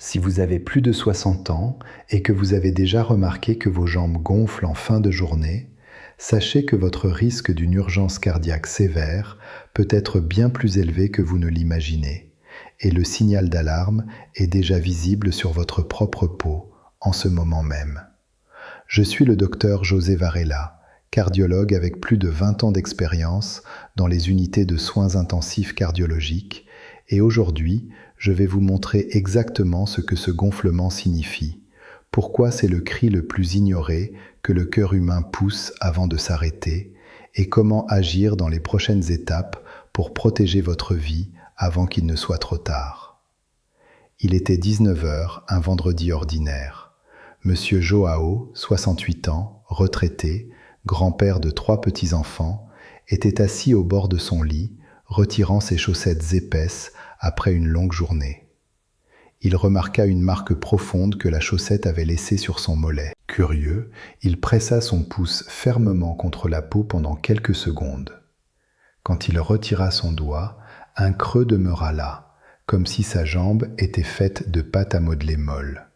Si vous avez plus de 60 ans et que vous avez déjà remarqué que vos jambes gonflent en fin de journée, sachez que votre risque d'une urgence cardiaque sévère peut être bien plus élevé que vous ne l'imaginez, et le signal d'alarme est déjà visible sur votre propre peau en ce moment même. Je suis le docteur José Varela, cardiologue avec plus de 20 ans d'expérience dans les unités de soins intensifs cardiologiques, et aujourd'hui, je vais vous montrer exactement ce que ce gonflement signifie, pourquoi c'est le cri le plus ignoré que le cœur humain pousse avant de s'arrêter, et comment agir dans les prochaines étapes pour protéger votre vie avant qu'il ne soit trop tard. Il était 19 heures, un vendredi ordinaire. Monsieur Joao, 68 ans, retraité, grand-père de 3 petits-enfants, était assis au bord de son lit, retirant ses chaussettes épaisses après une longue journée. Il remarqua une marque profonde que la chaussette avait laissée sur son mollet. Curieux, il pressa son pouce fermement contre la peau pendant quelques secondes. Quand il retira son doigt, un creux demeura là, comme si sa jambe était faite de pâte à modeler molle.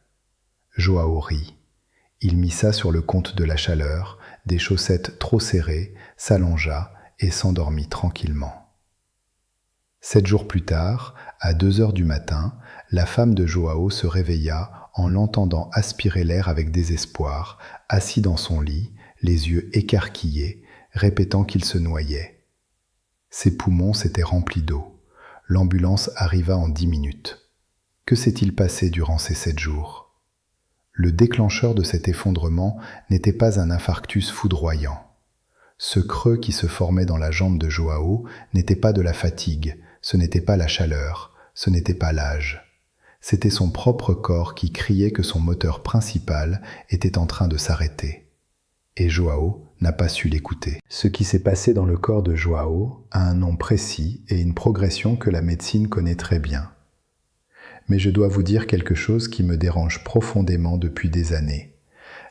Joao rit. Il mit ça sur le compte de la chaleur, des chaussettes trop serrées, s'allongea et s'endormit tranquillement. 7 jours plus tard, à 2 heures du matin, la femme de Joao se réveilla en l'entendant aspirer l'air avec désespoir, assis dans son lit, les yeux écarquillés, répétant qu'il se noyait. Ses poumons s'étaient remplis d'eau. L'ambulance arriva en 10 minutes. Que s'est-il passé durant ces 7 jours ? Le déclencheur de cet effondrement n'était pas un infarctus foudroyant. Ce creux qui se formait dans la jambe de Joao n'était pas de la fatigue, ce n'était pas la chaleur, ce n'était pas l'âge. C'était son propre corps qui criait que son moteur principal était en train de s'arrêter. Et Joao n'a pas su l'écouter. Ce qui s'est passé dans le corps de Joao a un nom précis et une progression que la médecine connaît très bien. Mais je dois vous dire quelque chose qui me dérange profondément depuis des années.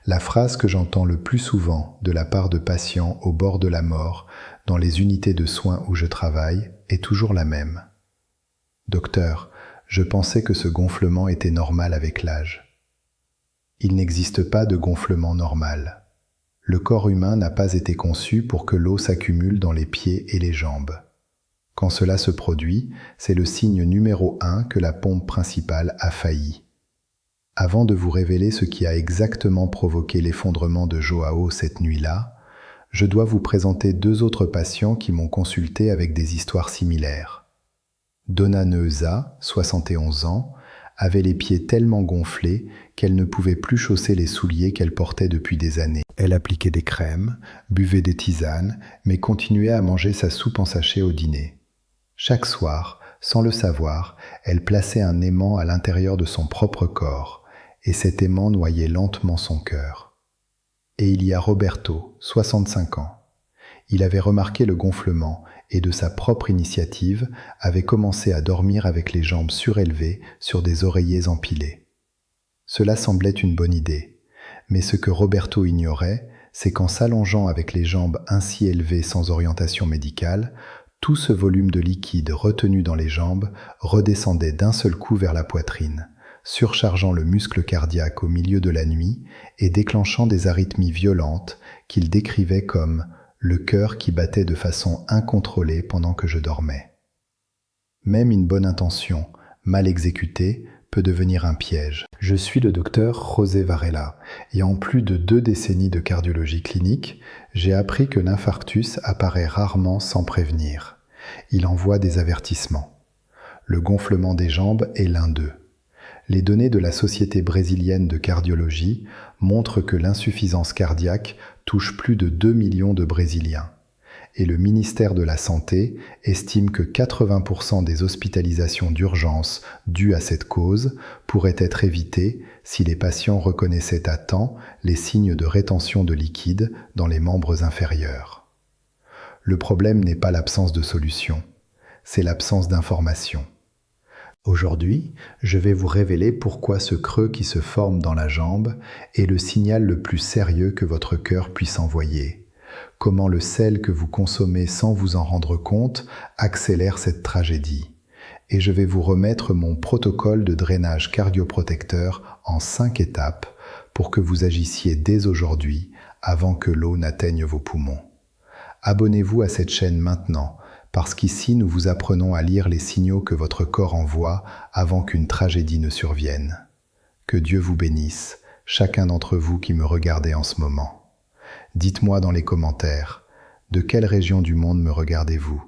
La phrase que j'entends le plus souvent de la part de patients au bord de la mort dans les unités de soins où je travaille est toujours la même. « Docteur, je pensais que ce gonflement était normal avec l'âge. » Il n'existe pas de gonflement normal. Le corps humain n'a pas été conçu pour que l'eau s'accumule dans les pieds et les jambes. Quand cela se produit, c'est le signe numéro 1 que la pompe principale a failli. Avant de vous révéler ce qui a exactement provoqué l'effondrement de Joao cette nuit-là, je dois vous présenter 2 autres patients qui m'ont consulté avec des histoires similaires. Donna Neuza, 71 ans, avait les pieds tellement gonflés qu'elle ne pouvait plus chausser les souliers qu'elle portait depuis des années. Elle appliquait des crèmes, buvait des tisanes, mais continuait à manger sa soupe en sachet au dîner. Chaque soir, sans le savoir, elle plaçait un aimant à l'intérieur de son propre corps, et cet aimant noyait lentement son cœur. Et il y a Roberto, 65 ans. Il avait remarqué le gonflement et de sa propre initiative avait commencé à dormir avec les jambes surélevées sur des oreillers empilés. Cela semblait une bonne idée, mais ce que Roberto ignorait, c'est qu'en s'allongeant avec les jambes ainsi élevées sans orientation médicale, tout ce volume de liquide retenu dans les jambes redescendait d'un seul coup vers la poitrine, surchargeant le muscle cardiaque au milieu de la nuit et déclenchant des arythmies violentes qu'il décrivait comme le cœur qui battait de façon incontrôlée pendant que je dormais. Même une bonne intention, mal exécutée, peut devenir un piège. Je suis le docteur José Varela, et en plus de 2 décennies de cardiologie clinique, j'ai appris que l'infarctus apparaît rarement sans prévenir. Il envoie des avertissements. Le gonflement des jambes est l'un d'eux. Les données de la Société brésilienne de cardiologie montrent que l'insuffisance cardiaque touche plus de 2 millions de Brésiliens. Et le ministère de la Santé estime que 80% des hospitalisations d'urgence dues à cette cause pourraient être évitées si les patients reconnaissaient à temps les signes de rétention de liquide dans les membres inférieurs. Le problème n'est pas l'absence de solution, c'est l'absence d'information. Aujourd'hui, je vais vous révéler pourquoi ce creux qui se forme dans la jambe est le signal le plus sérieux que votre cœur puisse envoyer. Comment le sel que vous consommez sans vous en rendre compte accélère cette tragédie. et je vais vous remettre mon protocole de drainage cardioprotecteur en 5 étapes pour que vous agissiez dès aujourd'hui avant que l'eau n'atteigne vos poumons. Abonnez-vous à cette chaîne maintenant, parce qu'ici nous vous apprenons à lire les signaux que votre corps envoie avant qu'une tragédie ne survienne. Que Dieu vous bénisse, chacun d'entre vous qui me regardez en ce moment. Dites-moi dans les commentaires, de quelle région du monde me regardez-vous?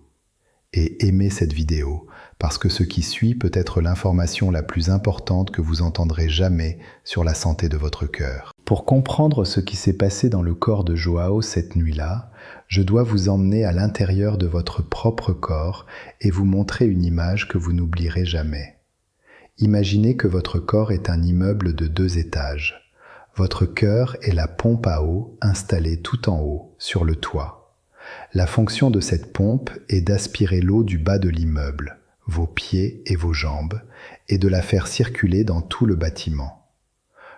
Et aimez cette vidéo, parce que ce qui suit peut être l'information la plus importante que vous entendrez jamais sur la santé de votre cœur. Pour comprendre ce qui s'est passé dans le corps de Joao cette nuit-là, je dois vous emmener à l'intérieur de votre propre corps et vous montrer une image que vous n'oublierez jamais. Imaginez que votre corps est un immeuble de 2 étages. Votre cœur est la pompe à eau installée tout en haut, sur le toit. La fonction de cette pompe est d'aspirer l'eau du bas de l'immeuble, vos pieds et vos jambes, et de la faire circuler dans tout le bâtiment.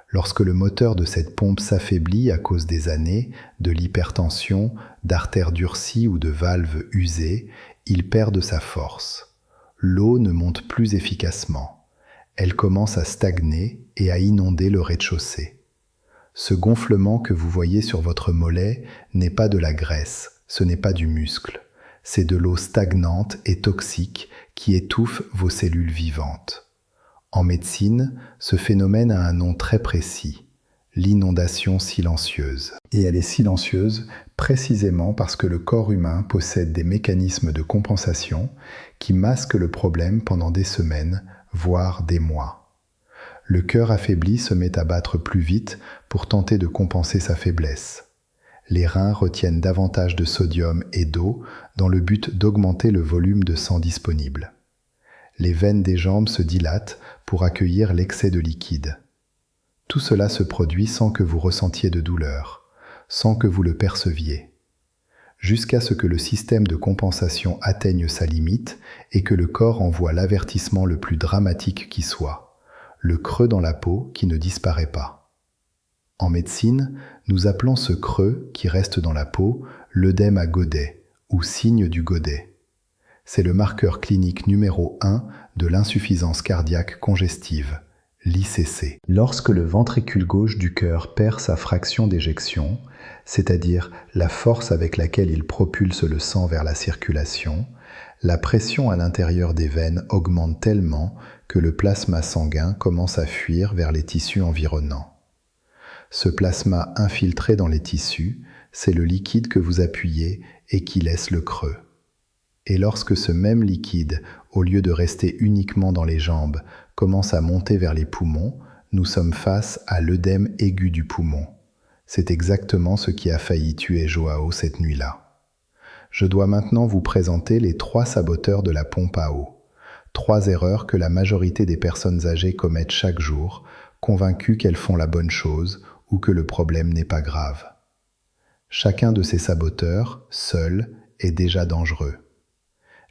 Lorsque le moteur de cette pompe s'affaiblit à cause des années, de l'hypertension, d'artères durcies ou de valves usées, il perd de sa force. L'eau ne monte plus efficacement. Elle commence à stagner et à inonder le rez-de-chaussée. Ce gonflement que vous voyez sur votre mollet n'est pas de la graisse, ce n'est pas du muscle. C'est de l'eau stagnante et toxique qui étouffe vos cellules vivantes. En médecine, ce phénomène a un nom très précis, l'inondation silencieuse. Et elle est silencieuse précisément parce que le corps humain possède des mécanismes de compensation qui masquent le problème pendant des semaines, voire des mois. Le cœur affaibli se met à battre plus vite pour tenter de compenser sa faiblesse. Les reins retiennent davantage de sodium et d'eau dans le but d'augmenter le volume de sang disponible. Les veines des jambes se dilatent pour accueillir l'excès de liquide. Tout cela se produit sans que vous ressentiez de douleur, sans que vous le perceviez, jusqu'à ce que le système de compensation atteigne sa limite et que le corps envoie l'avertissement le plus dramatique qui soit, le creux dans la peau qui ne disparaît pas. En médecine, nous appelons ce creux qui reste dans la peau l'œdème à godet ou signe du godet. C'est le marqueur clinique numéro 1 de l'insuffisance cardiaque congestive, l'ICC. Lorsque le ventricule gauche du cœur perd sa fraction d'éjection, c'est-à-dire la force avec laquelle il propulse le sang vers la circulation, la pression à l'intérieur des veines augmente tellement que le plasma sanguin commence à fuir vers les tissus environnants. Ce plasma infiltré dans les tissus, c'est le liquide que vous appuyez et qui laisse le creux. Et lorsque ce même liquide, au lieu de rester uniquement dans les jambes, commence à monter vers les poumons, nous sommes face à l'œdème aigu du poumon. C'est exactement ce qui a failli tuer Joao cette nuit-là. Je dois maintenant vous présenter les 3 saboteurs de la pompe à eau. 3 erreurs que la majorité des personnes âgées commettent chaque jour, convaincues qu'elles font la bonne chose ou que le problème n'est pas grave. Chacun de ces saboteurs, seul, est déjà dangereux.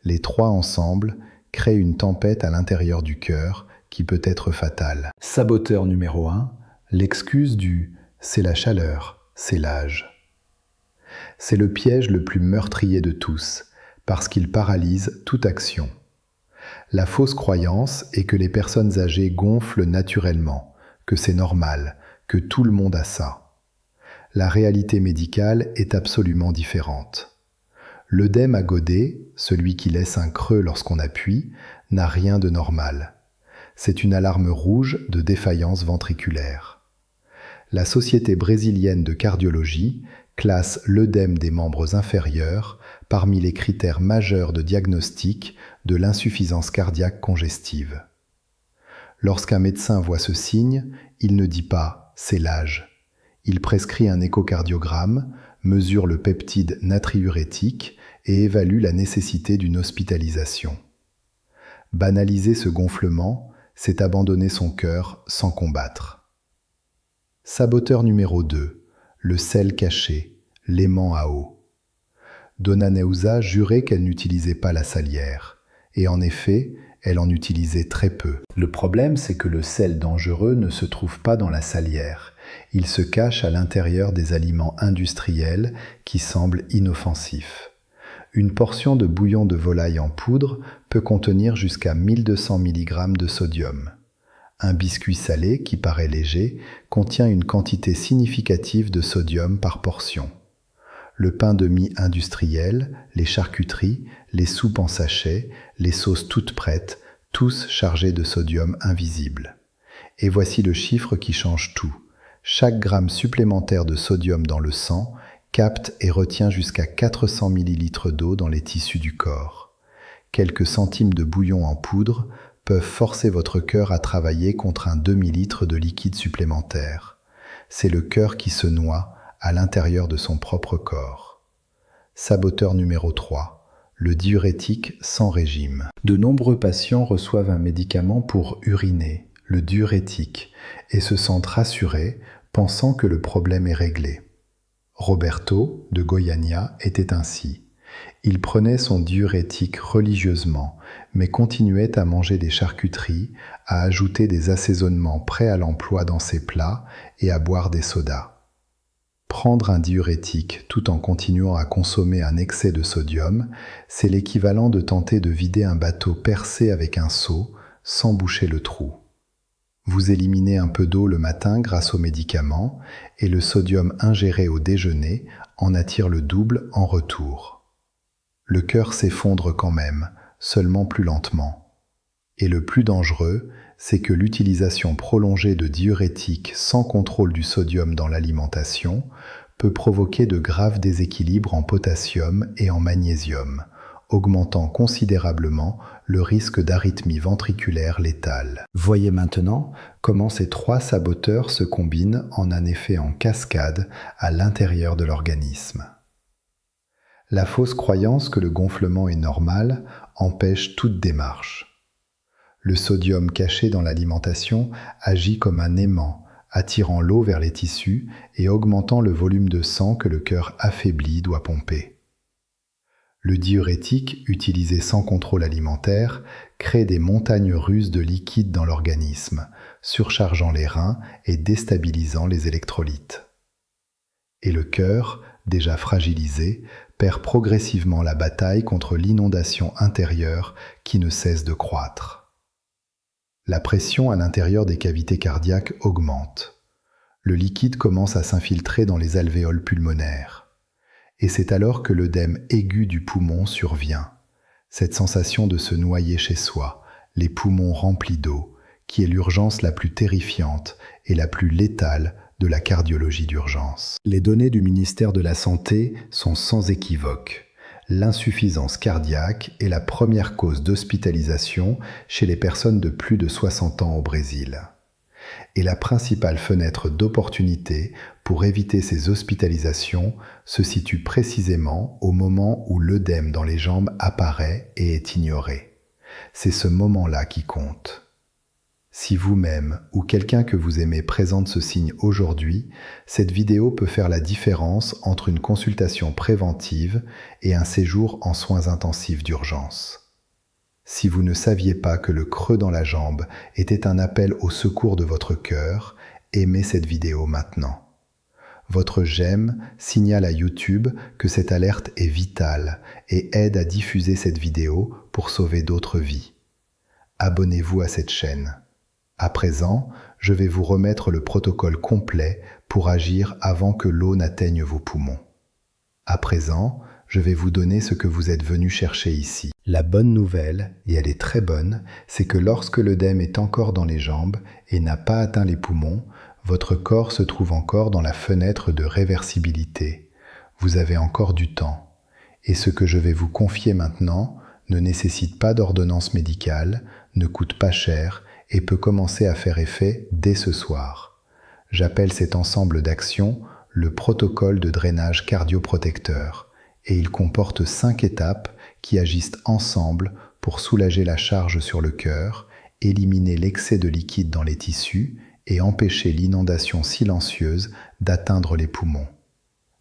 Les 3 ensemble créent une tempête à l'intérieur du cœur qui peut être fatale. Saboteur numéro 1, l'excuse du « c'est la chaleur, c'est l'âge ». C'est le piège le plus meurtrier de tous, parce qu'il paralyse toute action. La fausse croyance est que les personnes âgées gonflent naturellement, que c'est normal, que tout le monde a ça. La réalité médicale est absolument différente. L'œdème à godet, celui qui laisse un creux lorsqu'on appuie, n'a rien de normal. C'est une alarme rouge de défaillance ventriculaire. La Société brésilienne de cardiologie classe l'œdème des membres inférieurs parmi les critères majeurs de diagnostic de l'insuffisance cardiaque congestive. Lorsqu'un médecin voit ce signe, il ne dit pas « c'est l'âge ». Il prescrit un échocardiogramme, mesure le peptide natriurétique et évalue la nécessité d'une hospitalisation. Banaliser ce gonflement, c'est abandonner son cœur sans combattre. Saboteur numéro 2, le sel caché, l'aimant à eau. Donna Neuza jurait qu'elle n'utilisait pas la salière, et en effet, elle en utilisait très peu. Le problème, c'est que le sel dangereux ne se trouve pas dans la salière. Il se cache à l'intérieur des aliments industriels qui semblent inoffensifs. Une portion de bouillon de volaille en poudre peut contenir jusqu'à 1200 mg de sodium. Un biscuit salé, qui paraît léger, contient une quantité significative de sodium par portion. Le pain de mie industriel, les charcuteries, les soupes en sachet, les sauces toutes prêtes, tous chargés de sodium invisible. Et voici le chiffre qui change tout. Chaque gramme supplémentaire de sodium dans le sang capte et retient jusqu'à 400 ml d'eau dans les tissus du corps. Quelques centimes de bouillon en poudre peuvent forcer votre cœur à travailler contre un demi-litre de liquide supplémentaire. C'est le cœur qui se noie à l'intérieur de son propre corps. Saboteur numéro 3. Le diurétique sans régime. De nombreux patients reçoivent un médicament pour uriner, le diurétique, et se sentent rassurés, pensant que le problème est réglé. Roberto, de Goiânia, était ainsi. Il prenait son diurétique religieusement, mais continuait à manger des charcuteries, à ajouter des assaisonnements prêts à l'emploi dans ses plats et à boire des sodas. Prendre un diurétique tout en continuant à consommer un excès de sodium, c'est l'équivalent de tenter de vider un bateau percé avec un seau sans boucher le trou. Vous éliminez un peu d'eau le matin grâce aux médicaments et le sodium ingéré au déjeuner en attire le double en retour. Le cœur s'effondre quand même, seulement plus lentement. Et le plus dangereux, c'est que l'utilisation prolongée de diurétiques sans contrôle du sodium dans l'alimentation peut provoquer de graves déséquilibres en potassium et en magnésium, augmentant considérablement le risque d'arythmie ventriculaire létale. Voyez maintenant comment ces 3 saboteurs se combinent en un effet en cascade à l'intérieur de l'organisme. La fausse croyance que le gonflement est normal empêche toute démarche. Le sodium caché dans l'alimentation agit comme un aimant, attirant l'eau vers les tissus et augmentant le volume de sang que le cœur affaibli doit pomper. Le diurétique, utilisé sans contrôle alimentaire, crée des montagnes russes de liquide dans l'organisme, surchargeant les reins et déstabilisant les électrolytes. Et le cœur, déjà fragilisé, perd progressivement la bataille contre l'inondation intérieure qui ne cesse de croître. La pression à l'intérieur des cavités cardiaques augmente. Le liquide commence à s'infiltrer dans les alvéoles pulmonaires. Et c'est alors que l'œdème aigu du poumon survient. Cette sensation de se noyer chez soi, les poumons remplis d'eau, qui est l'urgence la plus terrifiante et la plus létale de la cardiologie d'urgence. Les données du ministère de la Santé sont sans équivoque. L'insuffisance cardiaque est la première cause d'hospitalisation chez les personnes de plus de 60 ans au Brésil. Et la principale fenêtre d'opportunité pour éviter ces hospitalisations se situe précisément au moment où l'œdème dans les jambes apparaît et est ignoré. C'est ce moment-là qui compte. Si vous-même ou quelqu'un que vous aimez présente ce signe aujourd'hui, cette vidéo peut faire la différence entre une consultation préventive et un séjour en soins intensifs d'urgence. Si vous ne saviez pas que le creux dans la jambe était un appel au secours de votre cœur, aimez cette vidéo maintenant. Votre j'aime signale à YouTube que cette alerte est vitale et aide à diffuser cette vidéo pour sauver d'autres vies. Abonnez-vous à cette chaîne. À présent, je vais vous remettre le protocole complet pour agir avant que l'eau n'atteigne vos poumons. À présent, je vais vous donner ce que vous êtes venu chercher ici. La bonne nouvelle, et elle est très bonne, c'est que lorsque l'œdème est encore dans les jambes et n'a pas atteint les poumons, votre corps se trouve encore dans la fenêtre de réversibilité. Vous avez encore du temps. Et ce que je vais vous confier maintenant ne nécessite pas d'ordonnance médicale, ne coûte pas cher et peut commencer à faire effet dès ce soir. J'appelle cet ensemble d'actions le protocole de drainage cardioprotecteur. Et il comporte 5 étapes qui agissent ensemble pour soulager la charge sur le cœur, éliminer l'excès de liquide dans les tissus et empêcher l'inondation silencieuse d'atteindre les poumons.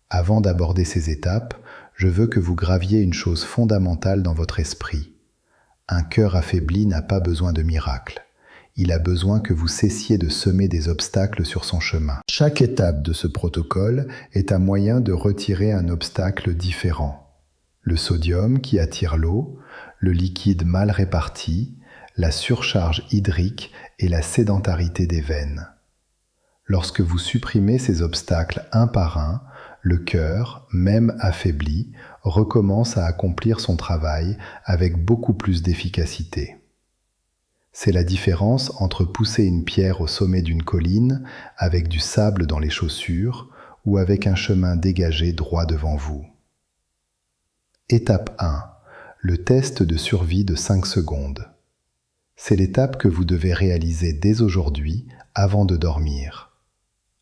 Avant d'aborder ces étapes, je veux que vous graviez une chose fondamentale dans votre esprit. Un cœur affaibli n'a pas besoin de miracle. Il a besoin que vous cessiez de semer des obstacles sur son chemin. Chaque étape de ce protocole est un moyen de retirer un obstacle différent. le sodium qui attire l'eau, le liquide mal réparti, la surcharge hydrique et la sédentarité des veines. Lorsque vous supprimez ces obstacles un par un, le cœur, même affaibli, recommence à accomplir son travail avec beaucoup plus d'efficacité. C'est la différence entre pousser une pierre au sommet d'une colline avec du sable dans les chaussures ou avec un chemin dégagé droit devant vous. Étape 1. Le test de survie de 5 secondes. C'est l'étape que vous devez réaliser dès aujourd'hui avant de dormir.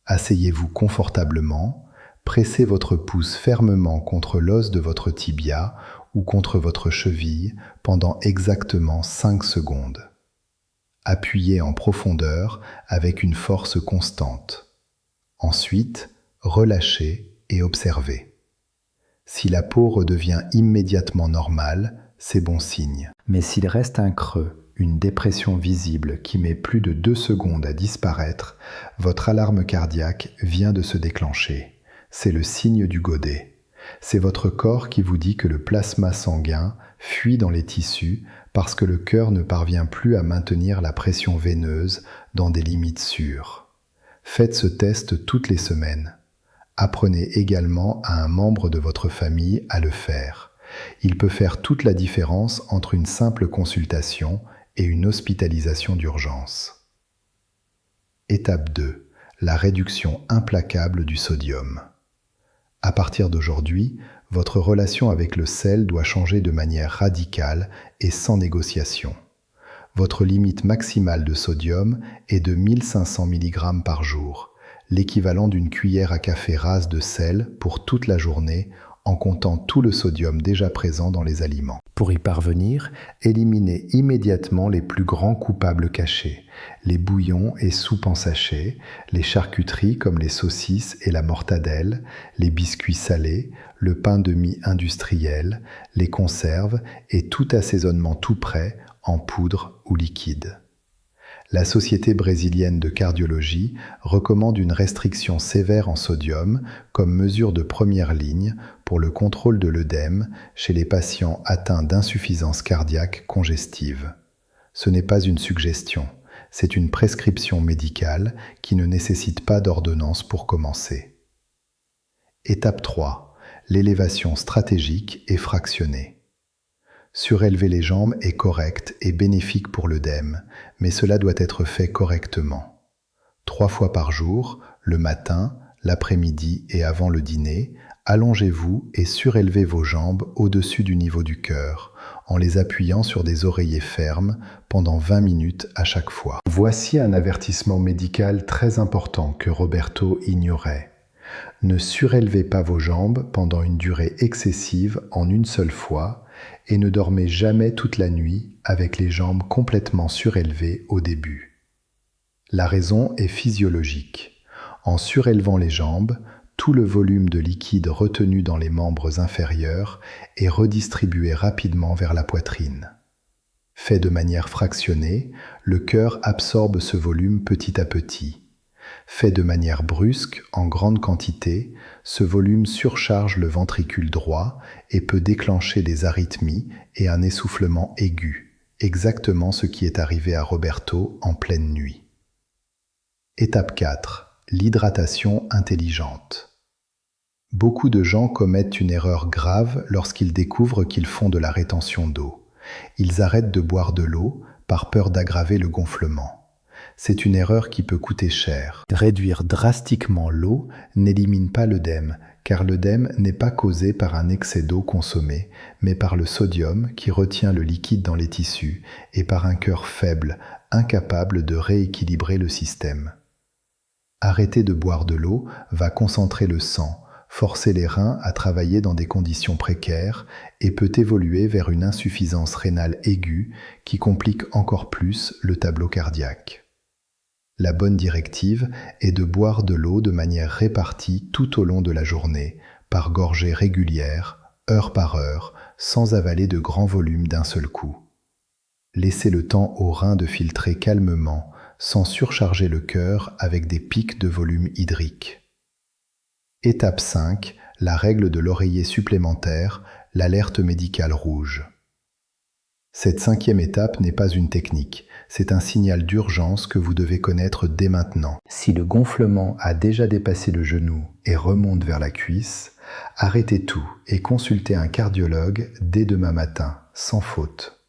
Asseyez-vous confortablement, pressez votre pouce fermement contre l'os de votre tibia ou contre votre cheville pendant exactement 5 secondes. Appuyez en profondeur avec une force constante. Ensuite, relâchez et observez. Si la peau redevient immédiatement normale, c'est bon signe. Mais s'il reste un creux, une dépression visible qui met plus de 2 secondes à disparaître, votre alarme cardiaque vient de se déclencher. C'est le signe du godet. C'est votre corps qui vous dit que le plasma sanguin fuit dans les tissus parce que le cœur ne parvient plus à maintenir la pression veineuse dans des limites sûres. Faites ce test toutes les semaines. Apprenez également à un membre de votre famille à le faire. Il peut faire toute la différence entre une simple consultation et une hospitalisation d'urgence. Étape 2. La réduction implacable du sodium. À partir d'aujourd'hui, votre relation avec le sel doit changer de manière radicale et sans négociation. Votre limite maximale de sodium est de 1500 mg par jour, l'équivalent d'une cuillère à café rase de sel pour toute la journée en comptant tout le sodium déjà présent dans les aliments. Pour y parvenir, éliminez immédiatement les plus grands coupables cachés, les bouillons et soupes en sachet, les charcuteries comme les saucisses et la mortadelle, les biscuits salés, le pain de mie industriel, les conserves et tout assaisonnement tout prêt en poudre ou liquide. La Société brésilienne de cardiologie recommande une restriction sévère en sodium comme mesure de première ligne pour le contrôle de l'œdème chez les patients atteints d'insuffisance cardiaque congestive. Ce n'est pas une suggestion, c'est une prescription médicale qui ne nécessite pas d'ordonnance pour commencer. Étape 3. L'élévation stratégique et fractionnée. Surélever les jambes est correct et bénéfique pour l'œdème, mais cela doit être fait correctement. 3 fois par jour, le matin, l'après-midi et avant le dîner, allongez-vous et surélevez vos jambes au-dessus du niveau du cœur, en les appuyant sur des oreillers fermes pendant 20 minutes à chaque fois. Voici un avertissement médical très important que Roberto ignorait. Ne surélevez pas vos jambes pendant une durée excessive en une seule fois et ne dormez jamais toute la nuit avec les jambes complètement surélevées au début. La raison est physiologique. En surélevant les jambes, tout le volume de liquide retenu dans les membres inférieurs est redistribué rapidement vers la poitrine. Fait de manière fractionnée, le cœur absorbe ce volume petit à petit. Fait de manière brusque, en grande quantité, ce volume surcharge le ventricule droit et peut déclencher des arythmies et un essoufflement aigu, exactement ce qui est arrivé à Roberto en pleine nuit. Étape 4. L'hydratation intelligente. Beaucoup de gens commettent une erreur grave lorsqu'ils découvrent qu'ils font de la rétention d'eau. Ils arrêtent de boire de l'eau par peur d'aggraver le gonflement. C'est une erreur qui peut coûter cher. Réduire drastiquement l'eau n'élimine pas l'œdème, car l'œdème n'est pas causé par un excès d'eau consommée, mais par le sodium qui retient le liquide dans les tissus et par un cœur faible, incapable de rééquilibrer le système. Arrêter de boire de l'eau va concentrer le sang, forcer les reins à travailler dans des conditions précaires et peut évoluer vers une insuffisance rénale aiguë qui complique encore plus le tableau cardiaque. La bonne directive est de boire de l'eau de manière répartie tout au long de la journée, par gorgées régulières, heure par heure, sans avaler de grands volumes d'un seul coup. Laissez le temps aux reins de filtrer calmement, sans surcharger le cœur avec des pics de volume hydrique. Étape 5. La règle de l'oreiller supplémentaire, l'alerte médicale rouge. Cette 5e étape n'est pas une technique, c'est un signal d'urgence que vous devez connaître dès maintenant. Si le gonflement a déjà dépassé le genou et remonte vers la cuisse, arrêtez tout et consultez un cardiologue dès demain matin, sans faute.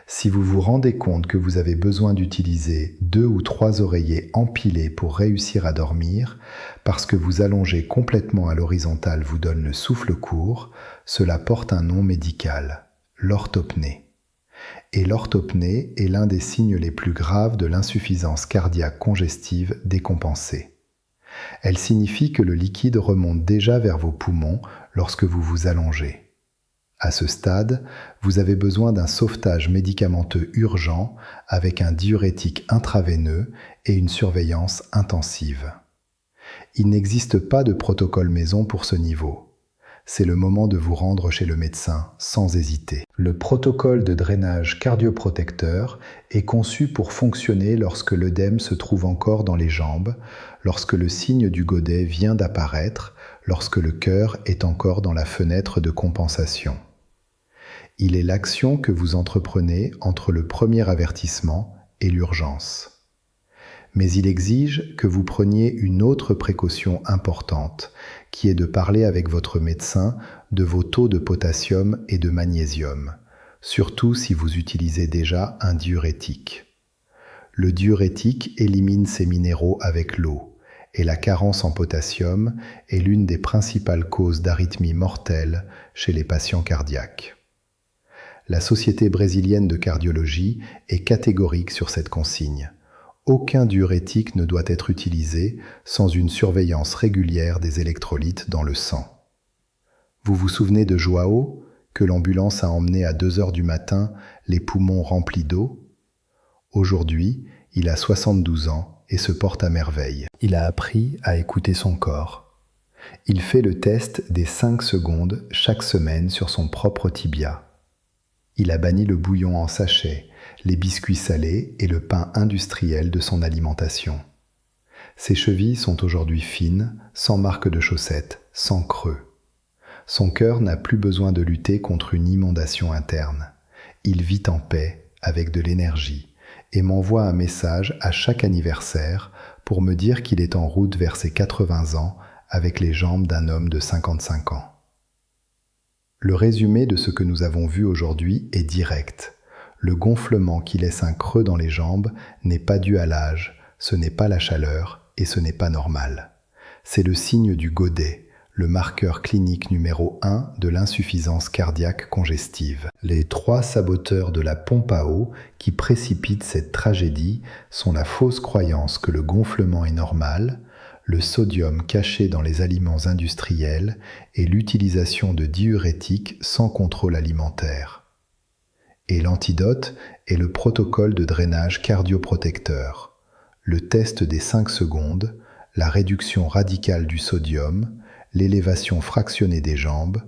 Si vous vous rendez compte que vous avez besoin d'utiliser 2 ou 3 oreillers empilés pour réussir à dormir, parce que vous allongez complètement à l'horizontale vous donne le souffle court, cela porte un nom médical, l'orthopnée. Et l'orthopnée est l'un des signes les plus graves de l'insuffisance cardiaque congestive décompensée. Elle signifie que le liquide remonte déjà vers vos poumons lorsque vous vous allongez. À ce stade, vous avez besoin d'un sauvetage médicamenteux urgent avec un diurétique intraveineux et une surveillance intensive. Il n'existe pas de protocole maison pour ce niveau. C'est le moment de vous rendre chez le médecin sans hésiter. Le protocole de drainage cardioprotecteur est conçu pour fonctionner lorsque l'œdème se trouve encore dans les jambes, lorsque le signe du godet vient d'apparaître, lorsque le cœur est encore dans la fenêtre de compensation. Il est l'action que vous entreprenez entre le premier avertissement et l'urgence. Mais il exige que vous preniez une autre précaution importante, qui est de parler avec votre médecin de vos taux de potassium et de magnésium, surtout si vous utilisez déjà un diurétique. Le diurétique élimine ces minéraux avec l'eau, et la carence en potassium est l'une des principales causes d'arythmie mortelle chez les patients cardiaques. La Société brésilienne de cardiologie est catégorique sur cette consigne. Aucun diurétique ne doit être utilisé sans une surveillance régulière des électrolytes dans le sang. Vous vous souvenez de Joao, que l'ambulance a emmené à 2 heures du matin, les poumons remplis d'eau? Aujourd'hui, il a 72 ans et se porte à merveille. Il a appris à écouter son corps. Il fait le test des 5 secondes chaque semaine sur son propre tibia. Il a banni le bouillon en sachet, les biscuits salés et le pain industriel de son alimentation. Ses chevilles sont aujourd'hui fines, sans marque de chaussettes, sans creux. Son cœur n'a plus besoin de lutter contre une inondation interne. Il vit en paix, avec de l'énergie, et m'envoie un message à chaque anniversaire pour me dire qu'il est en route vers ses 80 ans avec les jambes d'un homme de 55 ans. Le résumé de ce que nous avons vu aujourd'hui est direct. Le gonflement qui laisse un creux dans les jambes n'est pas dû à l'âge, ce n'est pas la chaleur et ce n'est pas normal. C'est le signe du godet, le marqueur clinique numéro 1 de l'insuffisance cardiaque congestive. Les 3 saboteurs de la pompe à eau qui précipitent cette tragédie sont la fausse croyance que le gonflement est normal, le sodium caché dans les aliments industriels et l'utilisation de diurétiques sans contrôle alimentaire. Et l'antidote est le protocole de drainage cardioprotecteur, le test des 5 secondes, la réduction radicale du sodium, l'élévation fractionnée des jambes,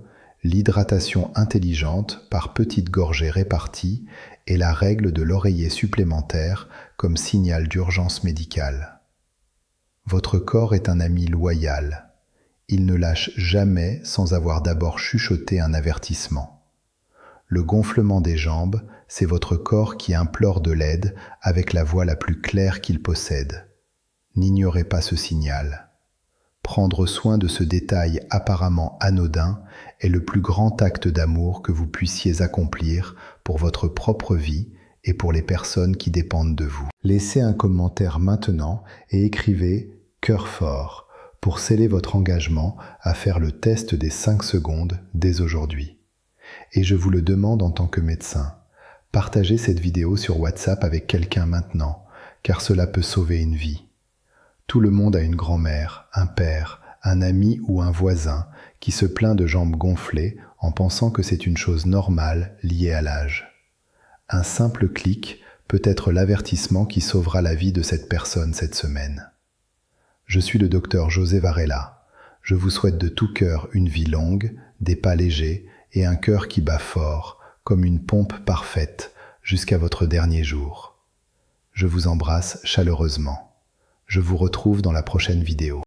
l'hydratation intelligente par petites gorgées réparties et la règle de l'oreiller supplémentaire comme signal d'urgence médicale. Votre corps est un ami loyal. Il ne lâche jamais sans avoir d'abord chuchoté un avertissement. Le gonflement des jambes, c'est votre corps qui implore de l'aide avec la voix la plus claire qu'il possède. N'ignorez pas ce signal. Prendre soin de ce détail apparemment anodin est le plus grand acte d'amour que vous puissiez accomplir pour votre propre vie et pour les personnes qui dépendent de vous. Laissez un commentaire maintenant et écrivez « cœur fort » pour sceller votre engagement à faire le test des 5 secondes dès aujourd'hui. Et je vous le demande en tant que médecin, partagez cette vidéo sur WhatsApp avec quelqu'un maintenant, car cela peut sauver une vie. Tout le monde a une grand-mère, un père, un ami ou un voisin qui se plaint de jambes gonflées en pensant que c'est une chose normale liée à l'âge. Un simple clic peut être l'avertissement qui sauvera la vie de cette personne cette semaine. Je suis le docteur José Varela. Je vous souhaite de tout cœur une vie longue, des pas légers et un cœur qui bat fort, comme une pompe parfaite, jusqu'à votre dernier jour. Je vous embrasse chaleureusement. Je vous retrouve dans la prochaine vidéo.